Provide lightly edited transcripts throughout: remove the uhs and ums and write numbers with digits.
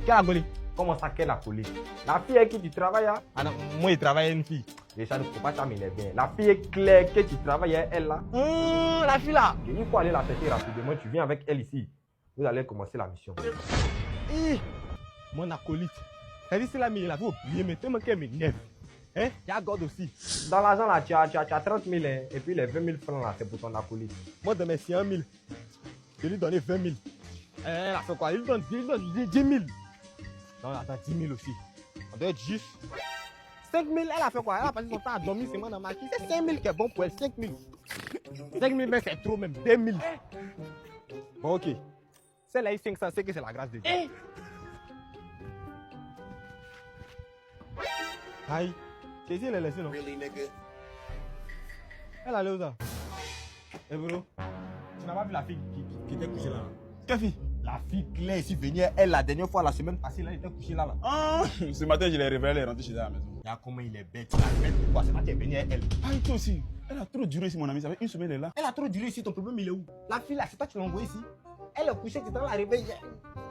Qui a collé? Comment ça qu'elle a collé? La fille avec qui tu travailles, hein? Ah non, moi, il travaille avec une fille. Déjà, ne faut pas t'amener bien. La fille est claire que tu travailles avec elle là. La fille là. Et il faut aller la chercher rapidement. Tu viens avec elle ici. Vous allez commencer la mission. Mon acolyte. Elle dit c'est la mille, il a faut oublier, mais tellement qu'elle m'énerve. Hein? Il y a God aussi. Dans l'argent là, tu as 30 000 hein, et puis les 20 000 francs là, c'est pour ton acolyte. Moi, demain, c'est 1 000. Je lui donne 20 000. Elle a fait quoi? Il lui donne 10 000. Non, attends, 10 000 aussi. On doit être juste. 5 000, elle a fait quoi? Elle a passé son temps à dormir seulement dans ma qui. C'est 5 000 qui est bon pour elle. 5 000. 5 000, mais c'est trop même. 2 000. Bon, ok. Celle-là, il 500, c'est que c'est la grâce de Dieu. Aïe. C'est ici, elle est laissée, non? Really, nigga? Elle allait où ça? Eh bro, tu n'as pas vu la fille qui était couchée là? Quelle fille? La fille claire ici venue, elle la dernière fois, la semaine passée, là, elle était couchée là. Ah, ce matin, je l'ai réveillée, elle est rentrée chez elle à la maison. Regarde comment il est bête, la bête pourquoi? C'est pas qu'elle est venue elle. Ah, et toi aussi. Elle a trop duré ici, mon ami. Ça fait une semaine, elle est là. Elle a trop duré ici, ton problème il est où? La fille là, c'est toi qui l'as envoyée ici. Elle est couchée, tu t'en la réveillée.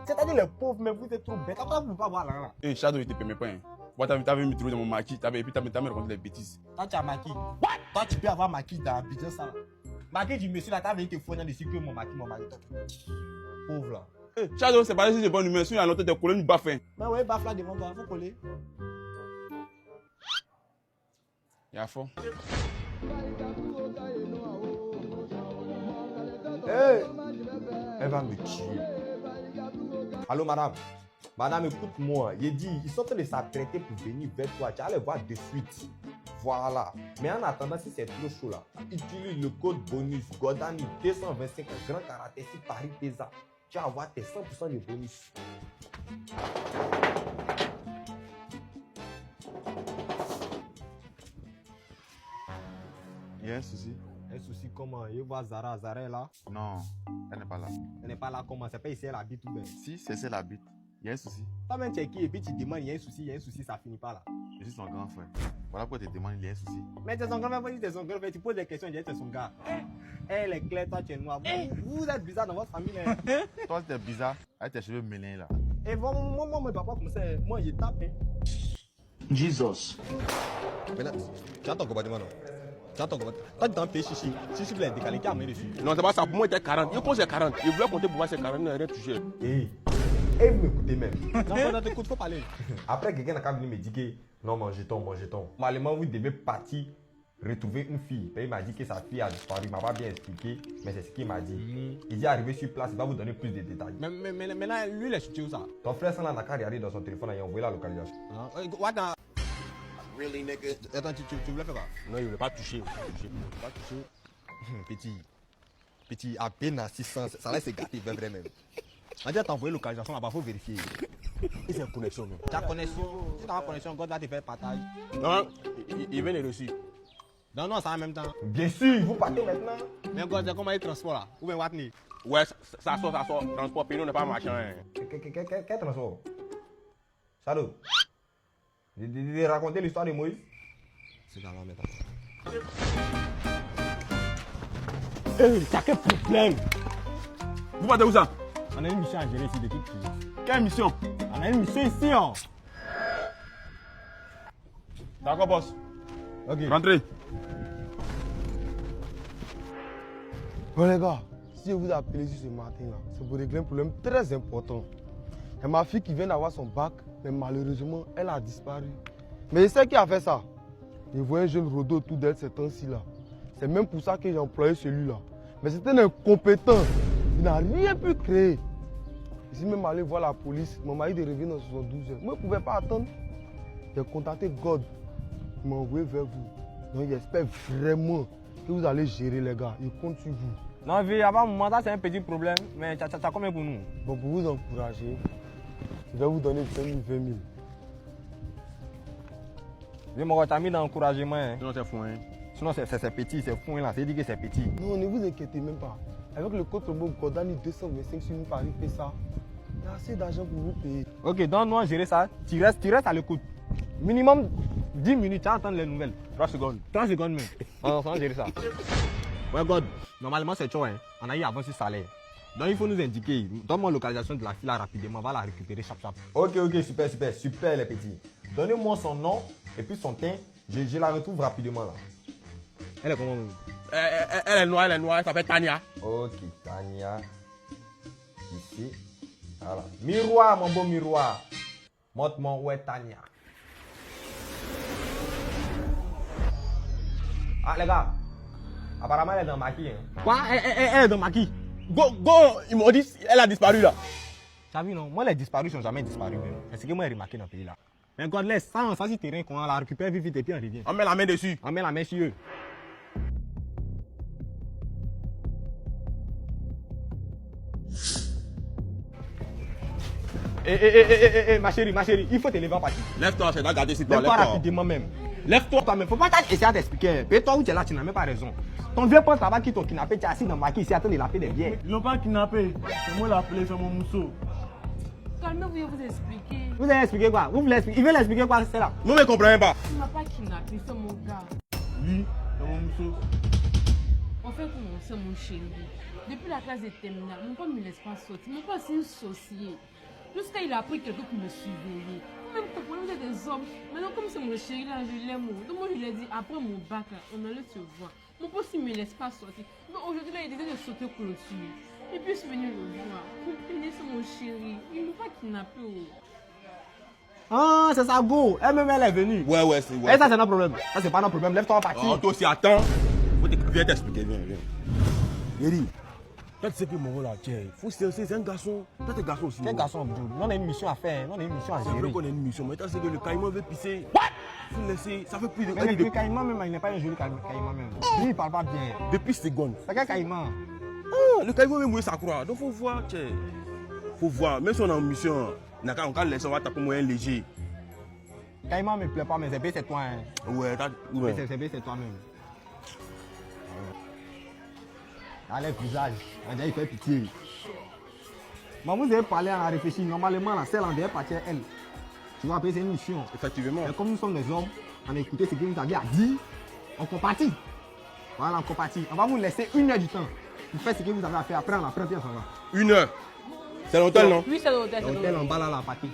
C'est-à-dire les pauvres, mais vous êtes trop bêtes. Après, vous ne pouvez pas voir là. Eh, Shadow, il te permet pas. Hein. Moi, t'avais mis trop dans mon maquis, et puis t'avais raconté des bêtises. Toi, tu as maquis. Toi, tu peux avoir maquis dans Abidjan, ça là. Maquis du monsieur là, t'as venu te fouiller dessus que mon maquis, mon mari. Pauvre là. Eh, Shadow, c'est pas si c'est bonne humeur. Si on a noté des colonnes, baffe. Mais ouais, baffe là devant toi, faut coller. Il y a fort. Hey! Elle va me tuer. Allô, madame. Madame, écoute-moi. Il dit, ils sont en train de s'apprêter pour venir vers toi. Tu vas les voir de suite. Voilà. Mais en attendant, si c'est trop chaud là, utilise le code bonus Godani 225 grand caractère si Paris Pesa. Tu vas avoir tes 100% de bonus. Il y a un souci? Un souci comment? Il voit Zara, Zara est là. Non, elle n'est pas là. Elle n'est pas là comment? C'est pas ici, elle habite ou bien? Si, c'est la bite. Il y a un souci. Toi-même, tu es qui et puis tu demandes, il y a un souci, ça finit pas là. Je suis son grand frère. Voilà pourquoi tu te demandes, il y a un souci. Mais c'est son grand frère, c'est son grand frère, tu poses des questions, il dit c'est son gars. Elle est claire, toi tu es noir. Vous êtes bizarre dans votre famille. Hein? Toi, tu es bizarre avec tes cheveux mêlés là. Et moi, je ne dois pas commencer. Moi, il tape. Hein? Jesus. Maintenant, tu as ton comportement, non? Tu as ton comportement. Toi, tu t'en payes chichi. Chichi, il est décalé, qui a amené dessus. Non, c'est pas ça. Pour moi, il était 40. Il compte c'est 40. Il voulait compter pour moi, c'est 40. Il n'a rien touché. Et vous m'écoutez même. Non, t'écoutes, faut parler. Après, quelqu'un n'a qu'à venir me dire que non, mon jeton. Normalement, vous devez partir retrouver une fille. Il m'a dit que sa fille a disparu. Il m'a pas bien expliqué, mais c'est ce qu'il m'a dit. Il dit arrivé sur place, il va vous donner plus de détails. Mais là, lui, il est chuté où ça? Ton frère s'en a qu'à regarder dans son téléphone et envoyer la localisation. What the... Really, nigga? Attends, tu voulais faire quoi? Non, il ne voulait pas toucher. Petit, à peine à 600, ça laisse se gâter, vrai même. On dit, t'as envoyé localisation là-bas, faut vérifier. Et c'est une connexion. Non? Ta connexion, si t'as une connexion, God va te faire partage. Non, il vient de reçu. Non, c'est en même temps. Bien sûr, vous partez maintenant. Mais God, c'est comment il transport là? Ou bien Watney? Ouais, ça sort. Transport payé, on n'est pas machin. Quel transport? Shadow. De raconter l'histoire de Moïse. C'est dans la maintenant. T'as quel problème? Vous partez où ça? On a une mission à gérer ici depuis toujours. Quelle mission? On a une mission ici, hein. D'accord, boss. Ok. Rentrez. Bon les gars, si je vous ai appelé ici ce matin là, c'est pour régler un problème très important. C'est ma fille qui vient d'avoir son bac, mais malheureusement, elle a disparu. Mais je sais qui a fait ça. Je vois un jeune rôder autour d'elle ces temps-ci là. C'est même pour ça que j'ai employé celui-là. Mais c'est un incompétent. Il n'a rien pu créer. Je suis même allé voir la police. Mon mari de revenir dans 72 heures. Moi, je ne pouvais pas attendre. J'ai contacté God. Il m'a envoyé vers vous. Donc j'espère vraiment que vous allez gérer les gars. Il compte sur vous. Non, vie, avant mon mandat, c'est un petit problème. Mais tu as combien pour nous? Bon, pour vous encourager, je vais vous donner 20 000, 20 000. Oui, mon gars, tu as mis dans l'encouragement. Hein. Sinon, c'est fou, hein. Sinon, c'est petit, c'est fou là. C'est dit que c'est petit. Non, ne vous inquiétez même pas. Avec le code promo Godani 225 sur une Paris Pesa, il y a assez d'argent pour vous payer. Ok, donc nous, on gérer ça. Tu restes à l'écoute. Minimum 10 minutes, tu vas entendre les nouvelles. 3 secondes. 3 secondes même. On va gérer ça. Ouais, God, normalement, c'est chaud. Hein. On a eu avant ce salaire. Donc il faut nous indiquer. Donne-moi la localisation de la fille là rapidement. On va la récupérer chap. Ok, super les petits. Donnez-moi son nom et puis son teint. Je la retrouve rapidement là. Elle est comment? Elle est noire, elle s'appelle Tania. Ok, Tania. Ici. Voilà. Miroir, mon beau miroir. Montre-moi où est Tania. Ah les gars, apparemment elle est dans Maki. Hein. Quoi? Elle est dans Maki. Go, ils m'ont dit, elle a disparu là. Tu as vu non? Moi les disparus sont jamais disparus même. C'est ce que moi j'ai remarqué dans le pays là. Mais God laisse ça en face du terrain qu'on la récupère vite et puis on revient. On met la main dessus. On met la main sur eux. Ma chérie, il faut te lever en partie. Lève-toi, c'est dans garder ici, toi. Lève-toi Lève-toi. rapidement même. Lève-toi. Toi-même, faut pas essayer d'expliquer. Et toi où tu es là, tu n'as même pas raison. Ton vieux pote là-bas qui t'ont kidnappé, tu es assis dans Maki ici, attends de la paix des biens. Ils l'ont pas kidnappé. C'est moi l'appelé, c'est mon mousseau. Calmez-vous, vous expliquer. Vous allez expliquer quoi? Vous voulez expliquer? Il veut l'expliquer quoi, c'est là? Vous ne me comprenez pas. Il m'a pas kidnappé, c'est mon gars. Lui, c'est mon mousseau. En fait, c'est mon chéri. Depuis la classe de terminale, mon père ne me laisse pas sortir. Mon père, c'est un sorcier. Jusqu'à il a appris quelqu'un pour me surveiller. Même quand vous êtes des hommes. Maintenant, comme c'est mon chéri là, je l'aime. Donc moi, je lui ai dit, après mon bac là, on allait se voir. Mon père, il ne me laisse pas sortir. Mais aujourd'hui là, il décide de sauter clôture. Et puis, je suis venu le voir. Comprenez, c'est mon chéri. Il ne m'a pas kidnappé. Ah, c'est ça, go. Elle-même, elle est venue. Ouais, c'est Et ça, c'est notre problème. Ça, c'est pas notre problème. Lève-toi en partie. Oh, toi aussi, attends. Viens t'expliquer, viens. Yeri, toi tu sais que mon rôle là, c'est un garçon. Toi t'es garçon aussi. Quel garçon, Abdou? On a une mission à faire. On a une mission à C'est vrai gérer. qu'on a une mission, mais toi c'est que le caïman veut pisser. Faut le laisser, ça fait plus de. Mais le caïman même, il n'est pas un joli caïman même. Lui, il parle pas bien. Depuis secondes. C'est quel caïman? Ah, le caïman veut mouiller sa croix. Donc faut voir, faut voir. Même si on est en mission, on va laisser, on va taper moyen léger. Caïman me plaît pas, mais c'est bien, c'est toi. Hein. Ouais, C'est bien, c'est toi-même. Allez, visage. On dirait qu'il fait pitié. Bon, vous avez parlé, on a réfléchi. Normalement, la selle en derrière partie elle. Tu vois, après, c'est une mission. Effectivement. Et comme nous sommes des hommes, on a écouté ce que vous avez dit. On compatit. Voilà, on compatit. On va vous laisser 1 heure du temps. Vous faites ce que vous avez à faire. Après, on apprend, puis on s'en va. 1 heure. C'est l'hôtel, non? Oui, c'est l'hôtel. L'hôtel en bas là, la partie.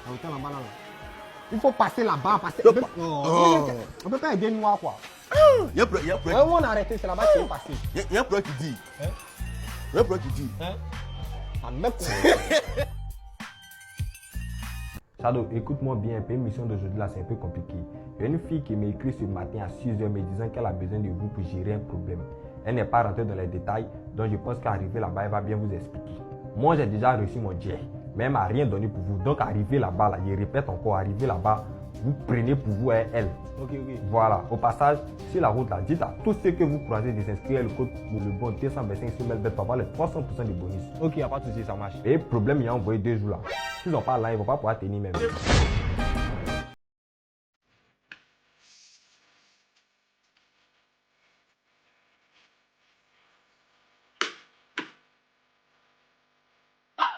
L'hôtel en bas là. Il faut passer là-bas. Passer. On peut pas aider noir, quoi. Il y a un problème. Ouais, on a arrêté, c'est là-bas qu'il faut passer. Il y a un problème qui dit. Il y a un problème qui dit. Ça me met Shadow, écoute-moi bien, pour une mission d'aujourd'hui là, c'est un peu compliqué. Il y a une fille qui m'a écrit ce matin à 6h me disant qu'elle a besoin de vous pour gérer un problème. Elle n'est pas rentrée dans les détails, donc je pense qu'arriver là-bas, elle va bien vous expliquer. Moi, j'ai déjà reçu mon jet, mais elle m'a rien donné pour vous. Donc, arriver là-bas, là, je répète encore, arriver là-bas, vous prenez pour vous et elle. Ok. Voilà. Au passage, sur la route là, dites à tous ceux que vous croisez de s'inscrire le code pour le bon 225 SMLB pour avoir les 300% de bonus. Ok, il n'y a pas de souci, ça marche. Et problème, il y a envoyé 2 jours là. S'ils n'ont pas là, ils ne vont pas pouvoir tenir même.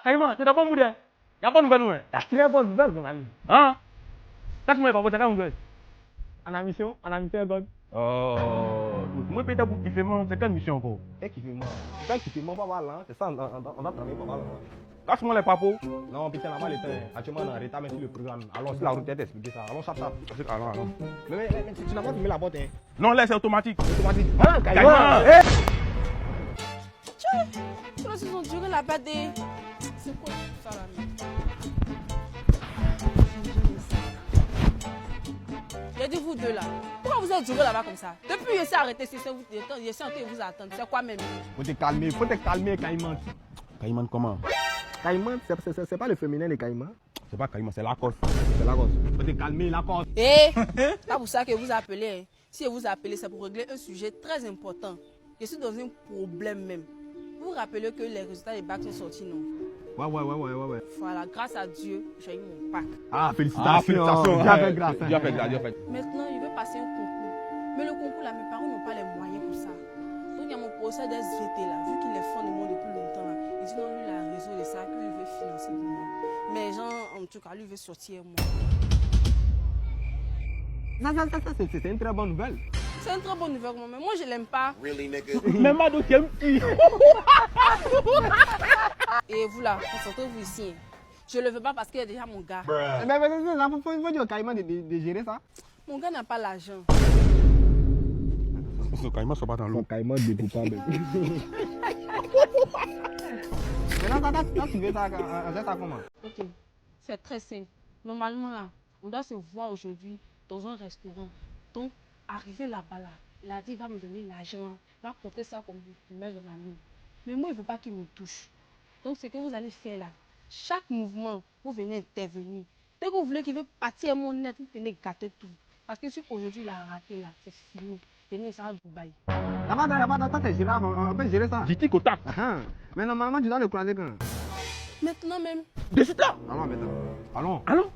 Caïman, c'est d'abord moudé. Il n'y a pas de nouvelles. La très bonne nouvelle, mon ami. Hein? Chaque mois, il va pas de nouvelles. On a mission bonne. Oh, moi peut-être pour kiffer, c'est quelle mission encore? Et qui fait moi? C'est qui fait moi, pas mal, hein. C'est ça, on a travaillé pas mal. Lâche-moi les papos. Non, putain, là-bas, les temps, actuellement, on est en retard, mais sur le programme. Allons, sur la route, t'expliquer ça. Allons, chap. Alors. Mais tu n'as pas filmé la boîte, hein. Non, là c'est automatique. Automatique. Ah, Caïman. Tu vois, ils ont duré la bas des. C'est quoi ça là? J'ai dit vous deux là. Pourquoi vous êtes duré là-bas comme ça? Depuis que c'est arrêté, c'est ça, je suis en train de vous attendre. C'est quoi même? Faut te calmer, Caïman. Caïman comment? Caïman, c'est pas le féminin, les Caïmans. C'est pas Caïman, c'est Lacoste. C'est la cause. Faut te calmer, la cause. Eh, c'est pas pour ça que vous appelez. Hein. Si vous appelez, c'est pour régler un sujet très important. Je suis dans un problème même. Vous vous rappelez que les résultats des bacs sont sortis, non? Ouais. Voilà, grâce à Dieu, j'ai eu mon bac. Ah, félicitations. Dieu a fait grâce. Maintenant, je vais passer un concours. Mais le concours, là, mes parents n'ont pas les moyens pour ça. Donc, il y a mon professeur d'SVT, là, vu qu'il est fond de moi depuis longtemps, là. Il dit non, lui, il a un réseau de ça, qu'il veut financer pour moi. Mais genre, en tout cas, lui, il veut sortir moi. Ça, c'est une très bonne nouvelle. C'est une très bonne nouvelle, mais moi je l'aime pas. Really, nigga? Même pas d'autres qui Et vous là, concentrez-vous ici. Je le veux pas parce qu'il y a déjà mon gars. Mais faut dire carrément de gérer ça. Mon gars n'a pas l'argent. Son caïman soit pas dans l'eau. Carrément de pas même. Maintenant, tu veux ça, on fait ça comment? Ok, c'est très simple. Normalement là, on doit se voir aujourd'hui dans un restaurant. Donc, arrivé là-bas là, il a dit il va me donner l'argent, il va compter ça comme une mère de mamie. Mais moi, il ne veut pas qu'il me touche. Donc, ce que vous allez faire là, chaque mouvement, vous venez intervenir. Dès que vous voulez qu'il veut partir à mon net, vous venez gâter tout. Parce que si aujourd'hui il a raté là, c'est fini. Venez, ça va Dubaï. Là-bas, c'est gérable, on peut gérer ça. J'étais au tac. Mais normalement, tu dois le croiser quand? Maintenant même. De suite là. Allons maintenant. Allons. Allons.